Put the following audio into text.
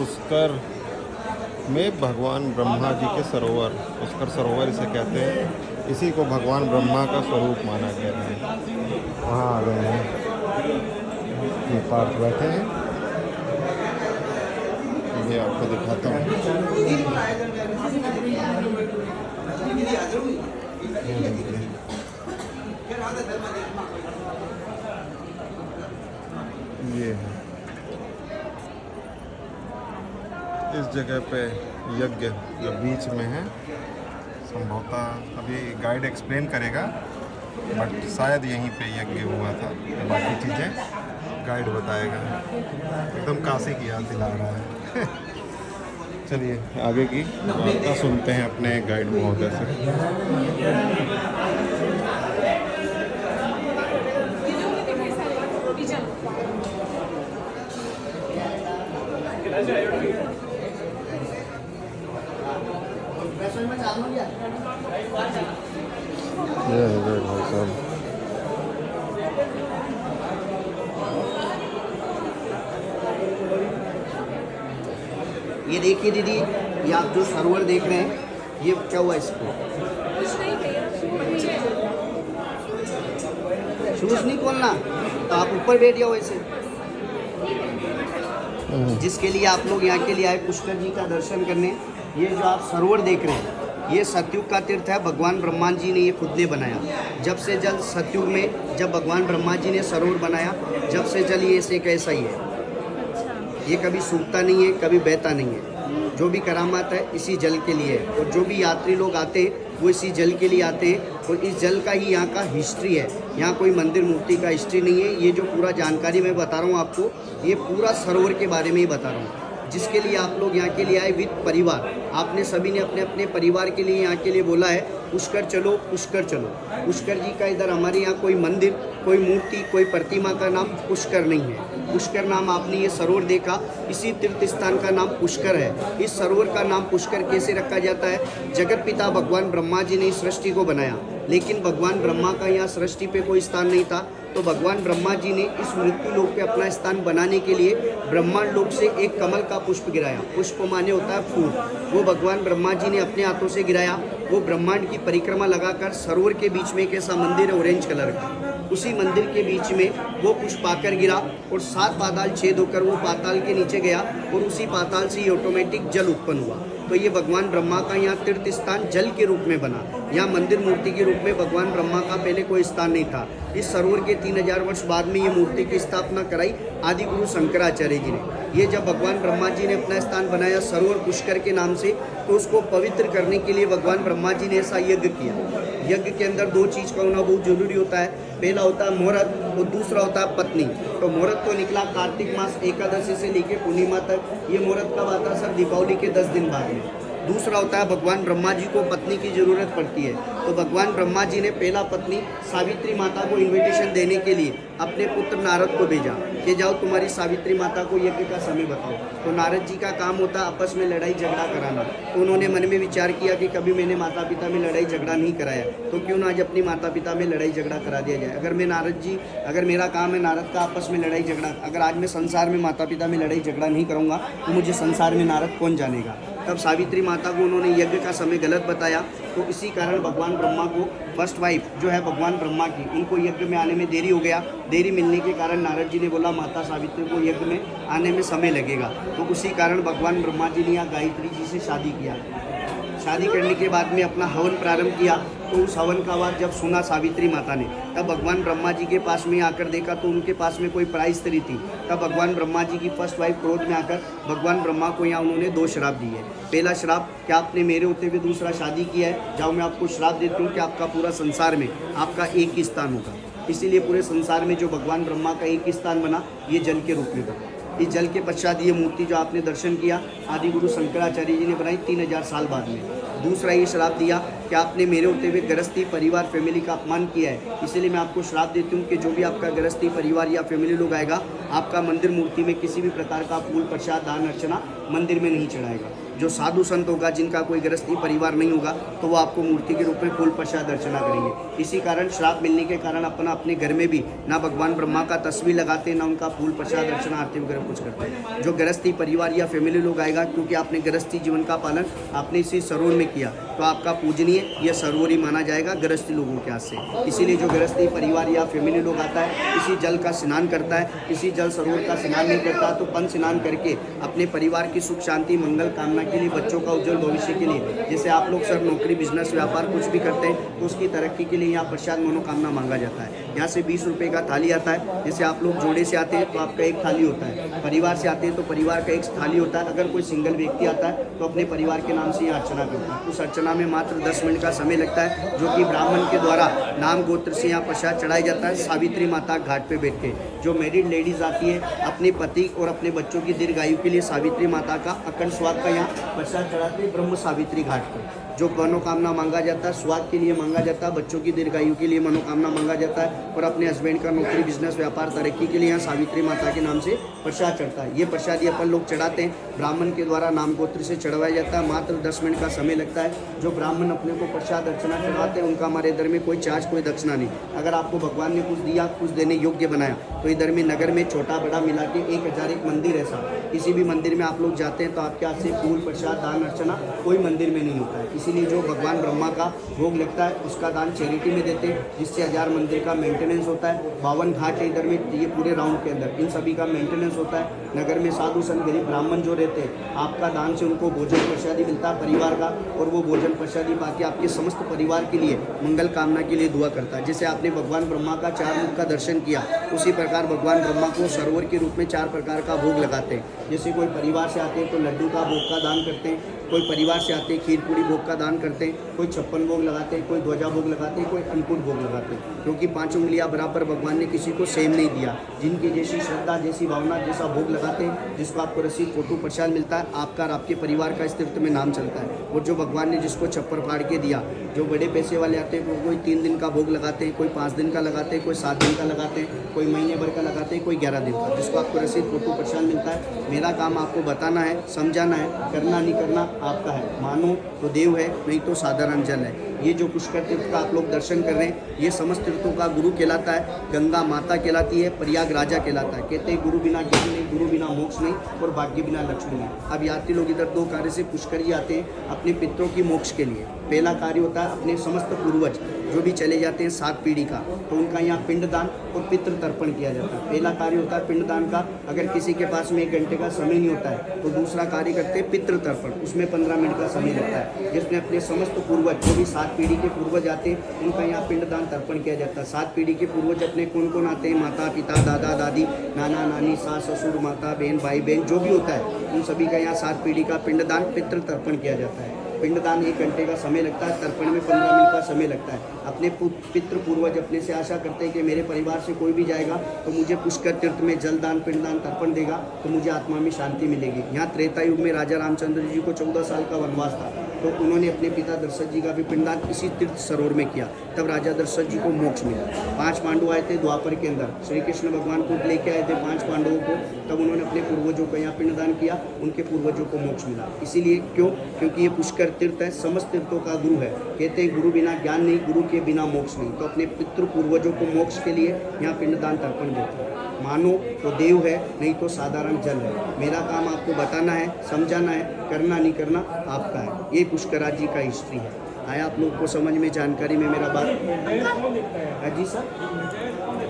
पुष्कर में भगवान ब्रह्मा जी के सरोवर, पुष्कर सरोवर इसे कहते हैं। इसी को भगवान ब्रह्मा का स्वरूप माना गया है। वहाँ आ गए हैं, ये पार्क बैठे हैं, ये आपको दिखाता हूँ। ये है इस जगह पे यज्ञ जो बीच में है, संभवतः अभी गाइड एक्सप्लेन करेगा, बट शायद यहीं पे यज्ञ हुआ था। बाकी चीज़ें गाइड बताएगा। एकदम काशी की याद दिला रहा है। चलिए आगे की वार्ता सुनते हैं अपने गाइड महोदय से। भाई साहब, ये देखिए दीदी, ये आप जो सरोवर देख रहे हैं, ये क्या हुआ इसको? शूज नहीं खोलना, तो आप ऊपर बैठ जाओ ऐसे। जिसके लिए आप लोग यहाँ के लिए आए पुष्कर जी का दर्शन करने, ये जो आप सरोवर देख रहे हैं, ये सतयुग का तीर्थ है। भगवान ब्रह्मा जी ने ये खुद ने बनाया। जब से जल सतयुग में जब भगवान ब्रह्मा जी ने सरोवर बनाया, जब से जल ये ऐसे कैसा ही है। ये कभी सूखता नहीं है, कभी बहता नहीं है। जो भी करामात है इसी जल के लिए है। और जो भी यात्री लोग आते हैं वो इसी जल के लिए आते हैं। और इस जल का ही यहाँ का हिस्ट्री है। यहाँ कोई मंदिर मूर्ति का हिस्ट्री नहीं है। ये जो पूरा जानकारी मैं बता रहा हूँ आपको, ये पूरा सरोवर के बारे में ही बता रहा हूँ। जिसके लिए आप लोग यहाँ के लिए आए विद परिवार, आपने सभी ने अपने अपने परिवार के लिए यहाँ के लिए बोला है पुष्कर चलो, पुष्कर चलो। पुष्कर जी का इधर हमारे यहाँ कोई मंदिर, कोई मूर्ति, कोई प्रतिमा का नाम पुष्कर नहीं है। पुष्कर नाम आपने ये सरोवर देखा, इसी तीर्थ स्थान का नाम पुष्कर है। इस सरोवर का नाम पुष्कर कैसे रखा जाता है? जगत पिता भगवान ब्रह्मा जी ने इस सृष्टि को बनाया, लेकिन भगवान ब्रह्मा का यहाँ सृष्टि पे कोई स्थान नहीं था। तो भगवान ब्रह्मा जी ने इस मृत्यु लोक पे अपना स्थान बनाने के लिए ब्रह्मांड लोक से एक कमल का पुष्प गिराया। पुष्प माने होता है फूल। वो भगवान ब्रह्मा जी ने अपने हाथों से गिराया। वो ब्रह्मांड की परिक्रमा लगाकर सरोवर के बीच में एक ऐसा मंदिर है ऑरेंज कलर का, उसी मंदिर के बीच में वो पुष्प आकर गिरा और 7 पाताल छेद होकर वो पाताल के नीचे गया और उसी पाताल से ही ऑटोमेटिक जल उत्पन्न हुआ। तो ये भगवान ब्रह्मा का यहाँ तीर्थ स्थान जल के रूप में बना। यहाँ मंदिर मूर्ति के रूप में भगवान ब्रह्मा का पहले कोई स्थान नहीं था। इस सरोवर के 3000 वर्ष बाद में ये मूर्ति की स्थापना कराई आदि गुरु शंकराचार्य जी ने। ये जब भगवान ब्रह्मा जी ने अपना स्थान बनाया सरोवर पुष्कर के नाम से, तो उसको पवित्र करने के लिए भगवान ब्रह्मा जी ने ऐसा यज्ञ किया। यज्ञ के अंदर 2 चीज़ का होना बहुत जरूरी होता है। पहला होता है मुहूर्त और दूसरा होता है पत्नी। तो मुहूर्त तो निकला कार्तिक मास एकादशी से लेकर पूर्णिमा तक। ये मुहूर्त कब आता है सर? दीपावली के 10 दिन बाद में। दूसरा होता है भगवान ब्रह्मा जी को पत्नी की जरूरत पड़ती है। तो भगवान ब्रह्मा जी ने पहला पत्नी सावित्री माता को इनविटेशन देने के लिए अपने पुत्र नारद को भेजा कि जाओ तुम्हारी सावित्री माता को यज्ञ का समय बताओ। तो नारद जी का काम होता आपस में लड़ाई झगड़ा कराना। तो उन्होंने मन में विचार किया कि कभी मैंने माता पिता में लड़ाई झगड़ा नहीं कराया, तो क्यों ना आज अपनी माता पिता में लड़ाई झगड़ा करा दिया जाए। अगर मेरा काम है नारद का आपस में लड़ाई झगड़ा, अगर आज मैं संसार में माता पिता में लड़ाई झगड़ा नहीं करूँगा तो मुझे संसार में नारद कौन जानेगा। तब सावित्री माता को उन्होंने यज्ञ का समय गलत बताया। तो इसी कारण भगवान ब्रह्मा को फर्स्ट वाइफ जो है भगवान ब्रह्मा की, उनको यज्ञ में आने में देरी हो गया। देरी मिलने के कारण नारद जी ने बोला माता सावित्री को यज्ञ में आने में समय लगेगा। तो उसी कारण भगवान ब्रह्मा जी ने यहाँ गायत्री जी से शादी किया। शादी करने के बाद में अपना हवन प्रारंभ किया। तो उस हवन का आवाज़ जब सुना सावित्री माता ने, तब भगवान ब्रह्मा जी के पास में आकर देखा तो उनके पास में कोई प्राय स्त्री थी। तब भगवान ब्रह्मा जी की फर्स्ट वाइफ क्रोध में आकर भगवान ब्रह्मा को यहाँ उन्होंने 2 श्राप दिए। पहला श्राप कि आपने मेरे होते हुए दूसरा शादी किया है, जाओ मैं आपको श्राप देती हूँ कि आपका पूरा संसार में आपका एक ही स्थान होगा। इसीलिए पूरे संसार में जो भगवान ब्रह्मा का एक ही स्थान बना, ये जल के रूप में बना। इस जल के पश्चात ये मूर्ति जो आपने दर्शन किया आदि गुरु शंकराचार्य जी ने बनाई 3000 साल बाद में। दूसरा ये श्राप दिया कि आपने मेरे होते हुए गृहस्थी परिवार फैमिली का अपमान किया है, इसलिए मैं आपको श्राप देती हूँ कि जो भी आपका गृहस्थी परिवार या फैमिली लोग आएगा, आपका मंदिर मूर्ति में किसी भी प्रकार का फूल प्रसाद दान अर्चना मंदिर में नहीं चढ़ाएगा। जो साधु संत होगा, जिनका कोई गृहस्थी परिवार नहीं होगा, तो वो आपको मूर्ति के रूप में फूल प्रसाद अर्चना करेंगे। इसी कारण श्राप मिलने के कारण अपने घर में भी ना भगवान ब्रह्मा का तस्वीर लगाते, ना उनका फूल प्रसाद अर्चना आरती वगैरह कुछ करते हैं। जो गृहस्थी परिवार या फैमिली लोग आएगा, क्योंकि आपने गृहस्थी जीवन का पालन आपने इसी सरोवर में किया, तो आपका पूजनीय यह सरोवर ही माना जाएगा गृहस्थी लोगों के हाथ से। इसीलिए जो गृहस्थी परिवार या फैमिली लोग आता है, इसी जल का स्नान करता है, इसी जल सरोवर का स्नान नहीं करता तो पंच स्नान करके अपने परिवार की सुख शांति मंगल कामना के लिए, बच्चों का उज्जवल भविष्य के लिए, जैसे आप लोग सर नौकरी बिजनेस व्यापार कुछ भी करते हैं तो उसकी तरक्की के लिए यहाँ प्रसाद मनोकामना मांगा जाता है। यहाँ से 20 रुपये का थाली आता है। जैसे आप लोग जोड़े से आते हैं तो आपका एक थाली होता है, परिवार से आते हैं तो परिवार का एक थाली होता है। अगर कोई सिंगल व्यक्ति आता है तो अपने परिवार के नाम से यहाँ अर्चना करता है। उस अर्चना में मात्र 10 मिनट का समय लगता है, जो कि ब्राह्मण के द्वारा नाम गोत्र से यहाँ प्रसाद चढ़ाया जाता है। सावित्री माता घाट पे बैठ के जो मैरिड लेडीज आती है, अपने पति और अपने बच्चों की दीर्घायु के लिए सावित्री माता का अखंड स्वाद का यहाँ प्रसाद चढ़ाते हैं ब्रह्म सावित्री घाट पर। जो मनोकामना मांगा जाता है, स्वाद के लिए मांगा जाता है, बच्चों की दीर्घायु के लिए मनोकामना मांगा जाता है, और अपने हस्बैंड का नौकरी बिजनेस व्यापार तरक्की के लिए यहाँ सावित्री माता के नाम से प्रसाद चढ़ता है। ये प्रसाद अपन लोग चढ़ाते हैं, ब्राह्मण के द्वारा नाम गोत्र से चढ़वाया जाता है। मात्र 10 मिनट का समय लगता है। जो ब्राह्मण अपने को प्रसाद अर्चना चढ़ाते हैं उनका हमारे इधर में कोई चार्ज, कोई दक्षिणा नहीं। अगर आपको भगवान ने कुछ दिया, कुछ देने योग्य बनाया, तो इधर में नगर में छोटा बड़ा मिला के 1001 मंदिर ऐसा, किसी भी मंदिर में आप लोग जाते हैं तो आपके हाथ से फूल प्रसाद दान अर्चना कोई मंदिर में नहीं होता है। इसीलिए जो भगवान ब्रह्मा का भोग लगता है उसका दान चैरिटी में देते हैं, जिससे 1000 मंदिर का मेंटेनेंस होता है। 52 घाट है इधर में, ये पूरे राउंड के अंदर इन सभी का मेंटेनेंस होता है। नगर में साधु संत गरीब ब्राह्मण जो रहते हैं, आपका दान से उनको भोजन प्रसादी मिलता है परिवार का, और वो भोजन प्रसादी पाके आपके समस्त परिवार के लिए मंगल कामना के लिए दुआ करता है। जैसे आपने भगवान ब्रह्मा का 4 मुख का दर्शन किया, उसी प्रकार भगवान ब्रह्मा को सरोवर के रूप में 4 प्रकार का भोग लगाते हैं। जैसे कोई परिवार से आते हैं तो लड्डू का भोग का दान करते हैं, कोई परिवार से आते हैं खीर पूरी भोग का दान करते हैं, कोई 56 भोग लगाते हैं, कोई ध्वजा भोग लगाते हैं, कोई अन्नकूट भोग लगाते हैं। क्योंकि 5 उंगलियां बराबर भगवान ने किसी को सेम नहीं दिया। जिनकी जैसी श्रद्धा, जैसी भावना, जैसा भोग लगाते हैं, जिसको आपको रसीद फोटो प्रसाद मिलता है, आपका और आपके परिवार का अस्तित्व में नाम चलता है। और जो भगवान ने जिसको छप्पर फाड़ के दिया, जो बड़े पैसे वाले आते हैं वो कोई 3 दिन का भोग लगाते हैं, कोई 5 दिन का लगाते हैं, कोई 7 दिन का लगाते हैं, कोई महीने भर का लगाते हैं, कोई 11 दिन का, जिसको आपको रसीद फोटो प्रसाद मिलता है। मेरा काम आपको बताना है, समझाना है, करना नहीं करना आपका है। मानो तो देव है, नहीं तो साधारण जल है। ये जो पुष्कर तीर्थ का आप लोग दर्शन कर रहे हैं, ये समस्त तीर्थों का गुरु कहलाता है। गंगा माता कहलाती है, प्रयाग राजा कहलाता है। कहते हैं गुरु बिना ज्ञान नहीं, गुरु बिना मोक्ष नहीं, और भाग्य बिना लक्ष्मी नहीं। अब यात्री लोग इधर 2 कार्य से पुष्कर ही आते हैं अपने पितरों की मोक्ष के लिए। पहला कार्य होता है अपने समस्त पूर्वज जो भी चले जाते हैं 7 पीढ़ी का, तो उनका यहाँ पिंडदान और पितृ तर्पण किया जाता है। पहला कार्य होता है पिंडदान का। अगर किसी के पास में 1 घंटे का समय नहीं होता है तो दूसरा कार्य करते हैं पितृ तर्पण, उसमें 15 मिनट का समय लगता है, जिसमें अपने समस्त पूर्वज जो भी 7 पीढ़ी के पूर्वज आते हैं उनका यहाँ पिंडदान तर्पण किया जाता है। 7 पीढ़ी के पूर्वज अपने कौन कौन आते हैं? माता पिता, दादा दादी, नाना नानी, सास ससुर, माता बहन, भाई बहन, जो भी होता है उन सभी का यहाँ 7 पीढ़ी का पिंडदान पितृ तर्पण किया जाता है। पिंडदान 1 घंटे का समय लगता है, तर्पण में 15 मिनट का समय लगता है। अपने पितृ पूर्वज अपने से आशा करते हैं कि मेरे परिवार से कोई भी जाएगा तो मुझे पुष्कर तीर्थ में जलदान पिंडदान तर्पण देगा तो मुझे आत्मा में शांति मिलेगी। यहाँ त्रेता युग में राजा रामचंद्र जी को 14 साल का वनवास था, तो उन्होंने अपने पिता दशरथ जी का भी पिंडदान इसी तीर्थ सरोवर में किया, तब राजा दशरथ जी को मोक्ष मिला। 5 पांडव आए थे द्वापर के अंदर, श्री कृष्ण भगवान को लेके आए थे 5 पांडवों को, तब उन्होंने अपने पूर्वजों का यहाँ पिंडदान किया, उनके पूर्वजों को मोक्ष मिला। इसीलिए क्यों? क्योंकि ये पुष्कर तीर्थ है, समस्त तीर्थों का गुरु है। कहते हैं गुरु बिना ज्ञान नहीं, गुरु के बिना मोक्ष नहीं। तो अपने पितृ पूर्वजों को मोक्ष के लिए यहाँ पिंडदान तर्पण देते हैं। मानो तो देव है, नहीं तो साधारण जल है। मेरा काम आपको बताना है, समझाना है, करना नहीं करना आपका है। ये पुष्कराज जी का हिस्ट्री है। आया आप लोग को समझ में, जानकारी में मेरा बात? जी सर।